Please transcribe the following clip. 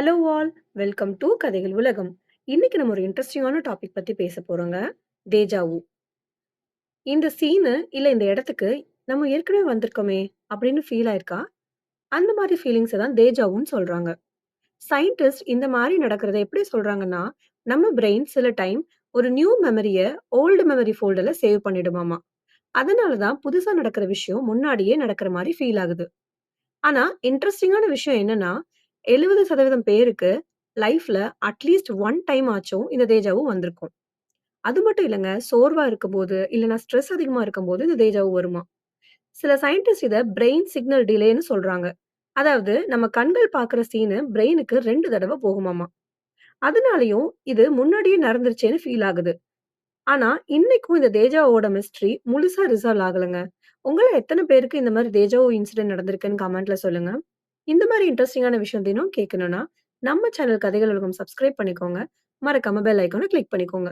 Hello all! Welcome to கதைகள் உலகம். இன்னைக்கு நம்ம ஒரு இன்ட்ரஸ்டிங்கான டாபிக் பத்தி பேச போறோங்க. டேஜா வு. இந்த சீனு இல்ல இந்த இடத்துக்கு நம்ம ஏற்கனவே வந்திருக்கோமே அப்படின்னு ஃபீல் ஆயிருக்கா? அந்த மாரி ஃபீலிங்ஸ தான் டேஜா வுன்னு சொல்றாங்க. சயின்டிஸ்ட் இந்த மாரி நடக்கிறத எப்படி சொல்றாங்கன்னா, நம்ம பிரெயின் சில டைம் ஒரு நியூ மெமரிய ஓல்டு மெமரி ஃபோல்டர்ல சேவ் பண்ணிடுமாமா. அதனால தான் புதுசா நடக்கிற விஷயம் முன்னாடியே நடக்கிற மாரி ஃபீல் ஆகுது. ஆனா, இன்ட்ரஸ்டிங்கான விஷயம் என்னன்னா, 70% பேருக்கு லைஃப்ல அட்லீஸ்ட் ஒன் டைம் ஆச்சும் இந்த தேஜாவு வந்திருக்கும். அது மட்டும் இல்லங்க, சோர்வா இருக்கும்போது, இல்லன்னா ஸ்ட்ரெஸ் அதிகமா இருக்கும்போது இந்த தேஜாவு வருமாம். சில சயின்டிஸ்ட் இத பிரெயின் சிக்னல் டிலேன்னு சொல்றாங்க. அதாவது நம்ம கண்கள் பார்க்குற சீனு பிரெயினுக்கு 2 தடவ போகுமாமா. அதனாலயும் இது முன்னாடியே நடந்துருச்சேன்னு ஃபீல் ஆகுது. ஆனா, இன்னைக்கும் இந்த தேஜாவோட மிஸ்ட்ரி முழுசா ரிசால்வ் ஆகலங்க. உங்கள எத்தன பேருக்கு இந்த மாரி தேஜாவு இன்சிடென்ட் நடந்திருக்குன்னு கமெண்ட்ல சொல்லுங்க. இந்த மாரி இன்ட்ரஸ்டிங்கான விஷயம் தினம் கேட்கணும்னா, நம்ம சேனல் கதைகள் உலகம் சப்ஸ்கிரைப் பண்ணிக்கோங்க. மறக்காம பெல் ஐகான கிளிக் பண்ணிக்கோங்க.